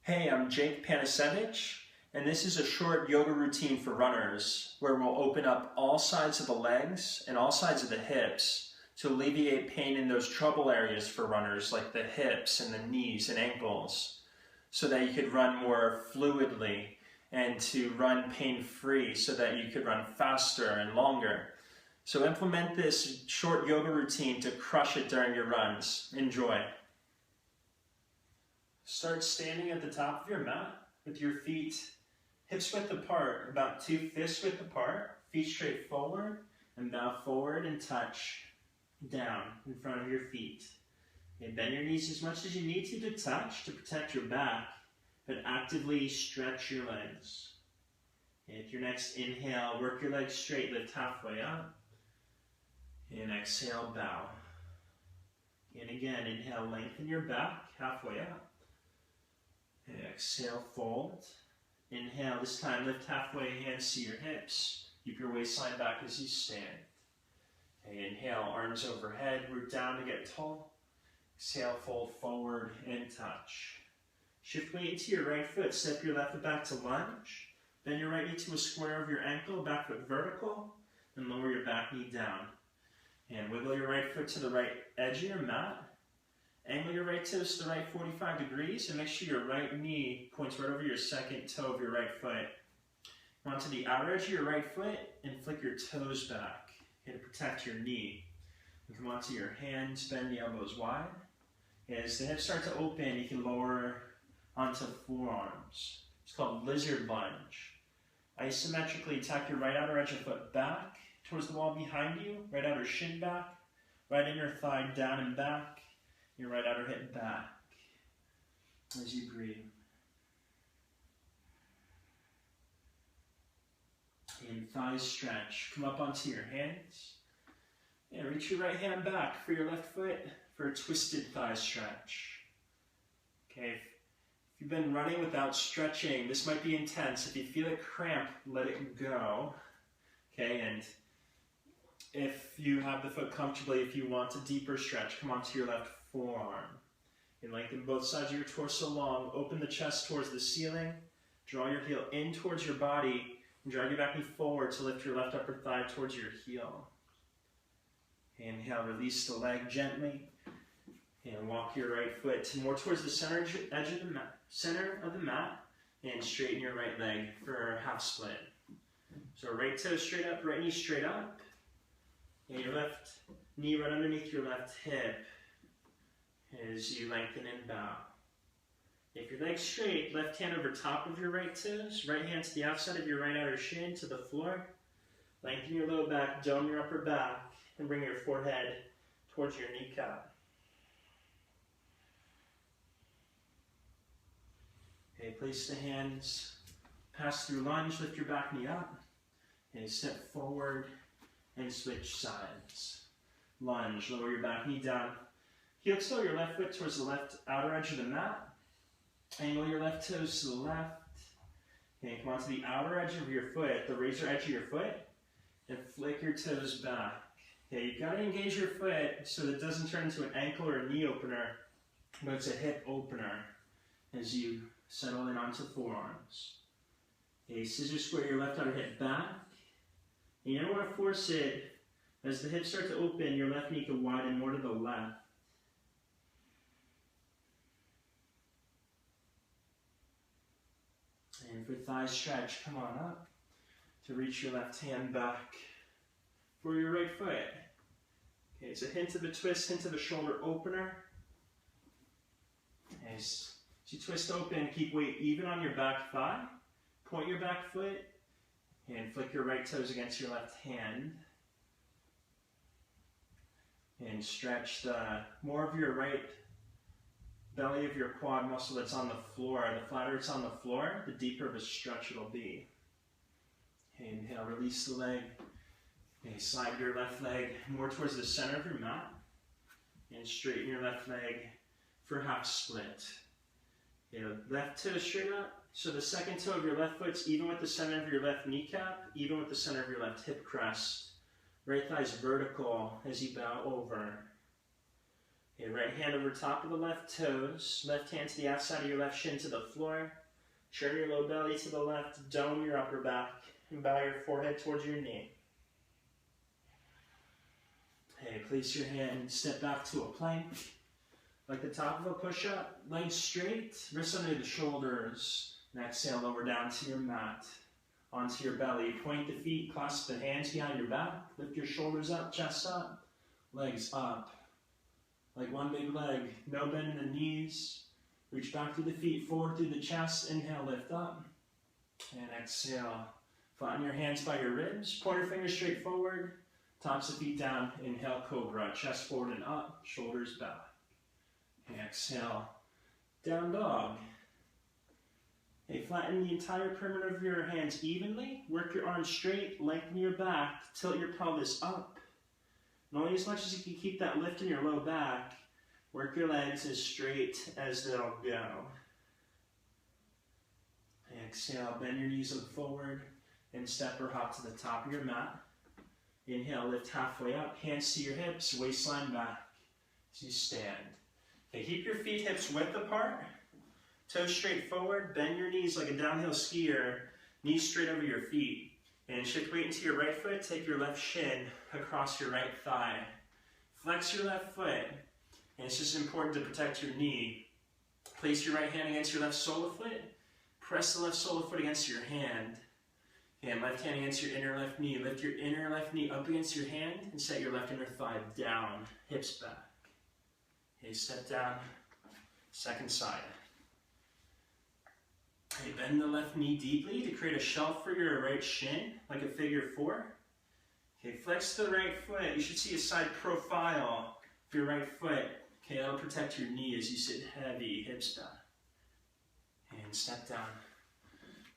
Hey, I'm Jake Panasevich, and this is a short yoga routine for runners where we'll open up all sides of the legs and all sides of the hips to alleviate pain in those trouble areas for runners like the hips and the knees and ankles so that you could run more fluidly and to run pain-free so that you could run faster and longer. So implement this short yoga routine to crush it during your runs. Enjoy. Start standing at the top of your mat with your feet hips width apart, about 2 fists width apart, feet straight forward, and bow forward and touch down in front of your feet. Okay, bend your knees as much as you need to touch to protect your back, but actively stretch your legs. Okay, with your next inhale, work your legs straight, lift halfway up, and exhale, bow. And again, inhale, lengthen your back, halfway up. Exhale, fold. Inhale, this time lift halfway, hands to your hips. Keep your waistline back as you stand. Okay, inhale, arms overhead, root down to get tall. Exhale, fold forward and touch. Shift weight into your right foot, step your left foot back to lunge. Bend your right knee to a square of your ankle, back foot vertical, and lower your back knee down. And wiggle your right foot to the right edge of your mat. Angle your right toes to the right 45 degrees and make sure your right knee points right over your second toe of your right foot. Come onto the outer edge of your right foot and flick your toes back to protect your knee. And come onto your hands, bend the elbows wide. As the hips start to open, you can lower onto forearms. It's called lizard lunge. Isometrically tuck your right outer edge of foot back towards the wall behind you, right outer shin back, right inner thigh down and back. Your right outer hip back as you breathe. And thighs stretch. Come up onto your hands. And reach your right hand back for your left foot for a twisted thigh stretch. Okay, if you've been running without stretching, this might be intense. If you feel a cramp, let it go. Okay, and if you have the foot comfortably, if you want a deeper stretch, come onto your left forearm. And lengthen both sides of your torso long. Open the chest towards the ceiling. Draw your heel in towards your body and drag your back knee forward to lift your left upper thigh towards your heel. Inhale, release the leg gently. And walk your right foot more towards the center edge of the mat. And straighten your right leg for a half split. So right toe straight up, right knee straight up. And your left knee right underneath your left hip as you lengthen and bow. If your leg's straight, left hand over top of your right toes, right hand to the outside of your right outer shin to the floor. Lengthen your low back, dome your upper back, and bring your forehead towards your kneecap. Okay, place the hands, pass through lunge, lift your back knee up, and step forward and switch sides. Lunge, lower your back knee down. Heel toe your left foot towards the left outer edge of the mat. Angle your left toes to the left. Okay, come onto the outer edge of your foot, the razor edge of your foot, and flick your toes back. Okay, you've got to engage your foot so that it doesn't turn into an ankle or a knee opener, but it's a hip opener as you settle in onto forearms. Okay, scissor square your left outer hip back. And you don't want to force it. As the hips start to open, your left knee can widen more to the left. And for thigh stretch, come on up to reach your left hand back for your right foot. Okay, it's a hint of a twist, hint of a shoulder opener. As you twist open, keep weight even on your back thigh. Point your back foot and flick your right toes against your left hand. And stretch more of your right belly of your quad muscle that's on the floor. The flatter it's on the floor, the deeper of a stretch it'll be. Inhale, release the leg. Okay, slide your left leg more towards the center of your mat. And straighten your left leg for half split. Okay, left toe straight up. So the second toe of your left foot's even with the center of your left kneecap, even with the center of your left hip crest. Right thigh's vertical as you bow over. Okay, right hand over top of the left toes, left hand to the outside of your left shin to the floor. Turn your low belly to the left, dome your upper back, and bow your forehead towards your knee. Okay, place your hand, step back to a plank. Like the top of a push-up, legs straight, wrists under the shoulders, and exhale, lower down to your mat, onto your belly. Point the feet, clasp the hands behind your back, lift your shoulders up, chest up, legs up. Like one big leg, no bend in the knees. Reach back through the feet, forward through the chest, inhale, lift up, and exhale. Flatten your hands by your ribs, pointer fingers straight forward, tops of feet down, inhale, cobra, chest forward and up, shoulders back. Exhale, down dog. Okay, flatten the entire perimeter of your hands evenly. Work your arms straight, lengthen your back, tilt your pelvis up. And only as much as you can keep that lift in your low back. Work your legs as straight as they'll go. Exhale, bend your knees, look forward, and step or hop to the top of your mat. Inhale, lift halfway up, hands to your hips, waistline back as you stand. Okay, keep your feet hips width apart, toes straight forward, bend your knees like a downhill skier, knees straight over your feet. And shift weight into your right foot, take your left shin across your right thigh. Flex your left foot, and it's just important to protect your knee. Place your right hand against your left sole of foot, press the left sole of foot against your hand, and left hand against your inner left knee. Lift your inner left knee up against your hand, and set your left inner thigh down, hips back. Okay, step down, second side. Okay, bend the left knee deeply to create a shelf for your right shin, like a figure four. Okay, flex the right foot. You should see a side profile of your right foot. Okay, that'll protect your knee as you sit heavy, hips back. And step down.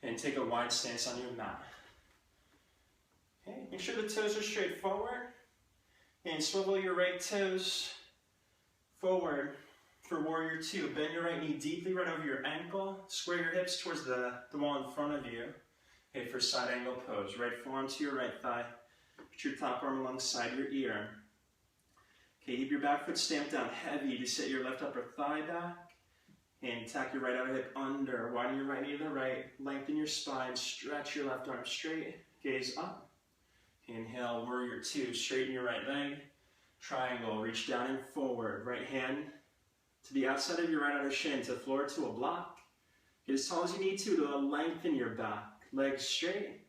And take a wide stance on your mat. Okay, make sure the toes are straight forward. And swivel your right toes forward for warrior two. Bend your right knee deeply right over your ankle. Square your hips towards the wall in front of you. Okay, for side angle pose. Right forearm to your right thigh. Put your top arm alongside your ear. Okay, keep your back foot stamped down heavy to sit your left upper thigh back. And tack your right outer hip under. Widen your right knee to the right. Lengthen your spine. Stretch your left arm straight. Gaze up. Inhale, warrior two. Straighten your right leg. Triangle, reach down and forward. Right hand to the outside of your right outer shin, to the floor, to a block. Get as tall as you need to lengthen your back. Legs straight.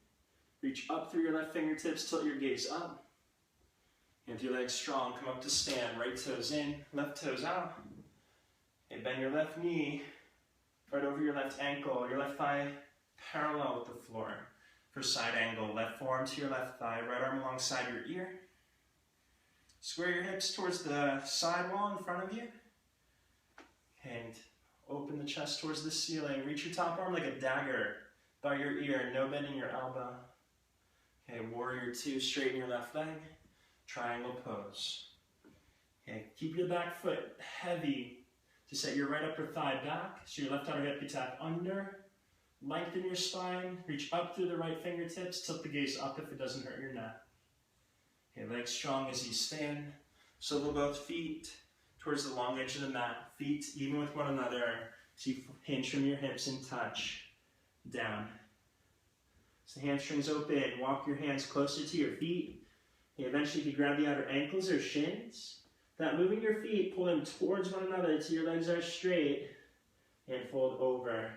Reach up through your left fingertips, tilt your gaze up. And if your legs strong, come up to stand. Right toes in, left toes out. And bend your left knee right over your left ankle, your left thigh parallel with the floor. For side angle, left forearm to your left thigh, right arm alongside your ear. Square your hips towards the side wall in front of you. And open the chest towards the ceiling. Reach your top arm like a dagger by your ear, no bending your elbow. Okay, warrior two, straighten your left leg. Triangle pose. Okay, keep your back foot heavy to set your right upper thigh back. So your left outer hip you tap under. Lengthen your spine. Reach up through the right fingertips. Tilt the gaze up if it doesn't hurt your neck. Okay, legs strong as you stand. Swivel both feet towards the long edge of the mat. Feet even with one another. So you hinge from your hips and touch down. So hamstrings open. Walk your hands closer to your feet. Okay, eventually if you grab the outer ankles or shins, that moving your feet, pull them towards one another till your legs are straight and fold over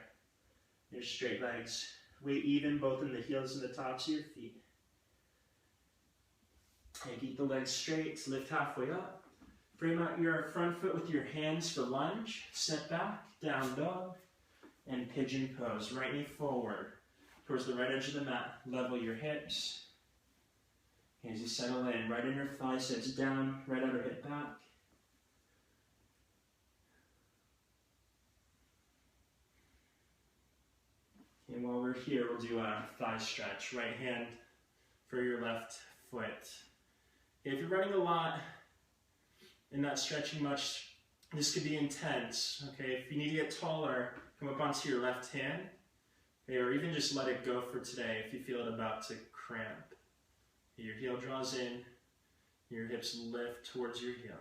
your straight legs. Weight even both in the heels and the tops of your feet. And keep the legs straight, lift halfway up. Frame out your front foot with your hands for lunge. Step back, down dog, and pigeon pose. Right knee forward towards the right edge of the mat. Level your hips. As you settle in, right inner thigh sits down, right outer hip back. And while we're here, we'll do a thigh stretch. Right hand for your left foot. If you're running a lot and not stretching much, this could be intense. Okay, if you need to get taller, come up onto your left hand. Okay, or even just let it go for today if you feel it about to cramp. Your heel draws in, your hips lift towards your heel.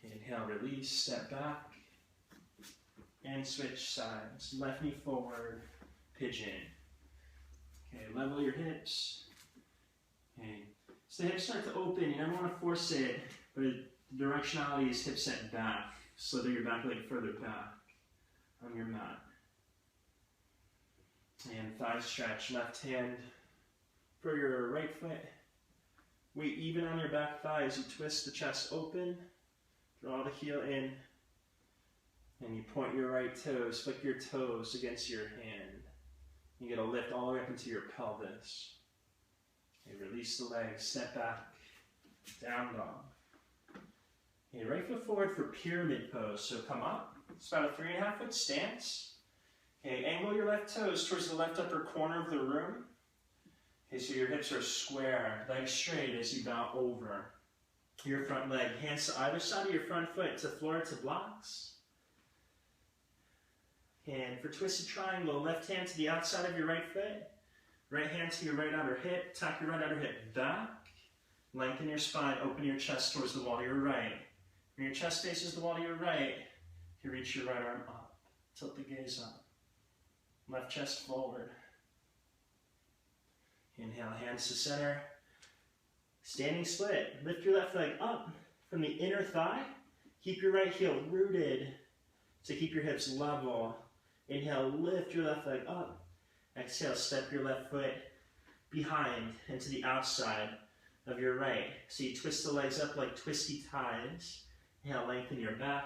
Inhale, release, step back, and switch sides. Left knee forward, pigeon. Okay, level your hips. Okay, so the hips start to open. You never want to force it, but the directionality is hip set back. Slither your back leg further back on your mat. And thigh stretch, left hand for your right foot. Weight even on your back thigh as you twist the chest open. Draw the heel in. And you point your right toes, flick your toes against your hand. You get a lift all the way up into your pelvis. Okay, release the legs, step back, down dog. Okay, right foot forward for pyramid pose. So come up. It's about a 3.5 foot stance. Okay, angle your left toes towards the left upper corner of the room. Okay, so your hips are square, legs straight as you bow over. Your front leg, hands to either side of your front foot to floor to blocks. And for twisted triangle, left hand to the outside of your right foot, right hand to your right outer hip, tuck your right outer hip back, lengthen your spine, open your chest towards the wall to your right. When your chest faces the wall to your right, you reach your right arm up, tilt the gaze up, left chest forward. Inhale, hands to center, standing split, lift your left leg up from the inner thigh, keep your right heel rooted to keep your hips level. Inhale, lift your left leg up. Exhale, step your left foot behind and to the outside of your right. So you twist the legs up like twisty ties. Inhale, lengthen your back.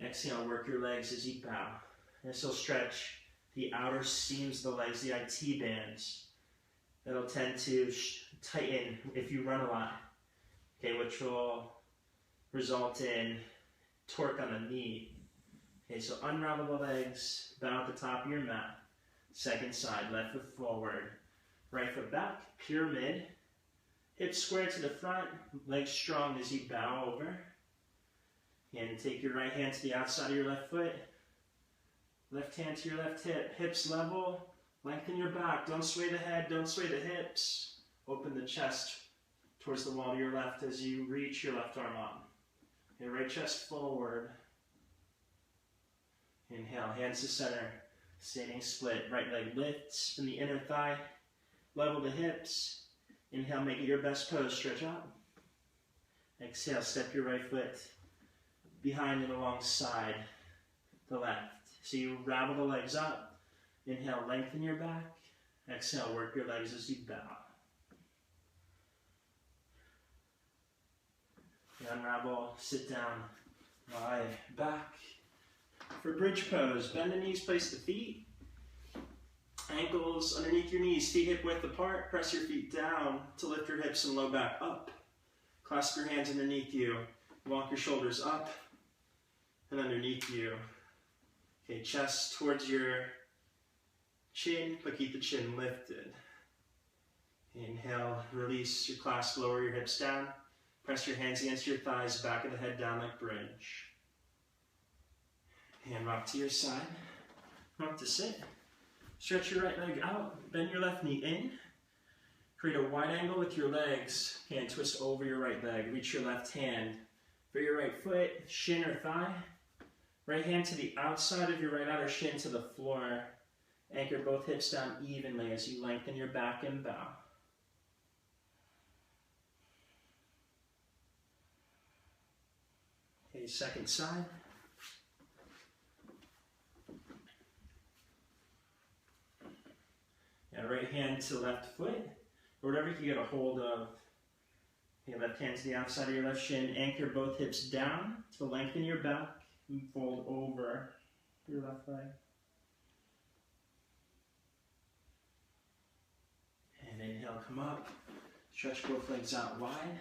Exhale, work your legs as you bow. And so stretch the outer seams of the legs, the IT bands. That'll tend to tighten if you run a lot, okay, which will result in torque on the knee. Okay, so unravel the legs, bow at the top of your mat. Second side, left foot forward, right foot back, pyramid. Hips square to the front, legs strong as you bow over. And take your right hand to the outside of your left foot. Left hand to your left hip, hips level. Lengthen your back, don't sway the head, don't sway the hips. Open the chest towards the wall to your left as you reach your left arm up. Okay, right chest forward. Inhale, hands to center, standing split. Right leg lifts from the inner thigh. Level the hips. Inhale, make it your best pose, stretch out. Exhale, step your right foot behind and alongside the left. So you ravel the legs up. Inhale, lengthen your back. Exhale, work your legs as you bow. Unravel, sit down, lie back. For bridge pose, bend the knees, place the feet. Ankles underneath your knees, feet hip width apart. Press your feet down to lift your hips and low back up. Clasp your hands underneath you. Walk your shoulders up and underneath you. Okay, chest towards your chin, but keep the chin lifted. Inhale, release your clasp, lower your hips down. Press your hands against your thighs, back of the head down like bridge. Hand rock to your side. Rock to sit. Stretch your right leg out, bend your left knee in. Create a wide angle with your legs. Hand twist over your right leg. Reach your left hand for your right foot, shin or thigh. Right hand to the outside of your right outer shin to the floor. Anchor both hips down evenly as you lengthen your back and bow. Okay, second side. And right hand to left foot, or whatever you can get a hold of. Okay, left hand to the outside of your left shin. Anchor both hips down to lengthen your back and fold over your left leg. And inhale, come up. Stretch both legs out wide.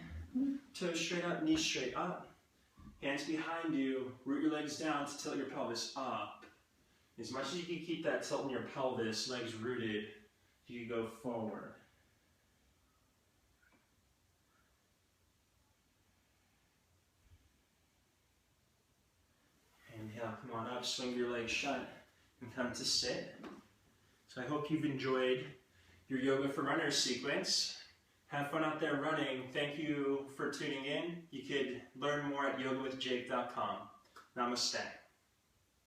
Toes straight up, knees straight up. Hands behind you. Root your legs down to tilt your pelvis up. As much as you can keep that tilt in your pelvis, legs rooted, you go forward. Inhale, come on up, swing your legs shut, and come to sit. So I hope you've enjoyed your Yoga for Runners sequence. Have fun out there running. Thank you for tuning in. You could learn more at yogawithjake.com. Namaste.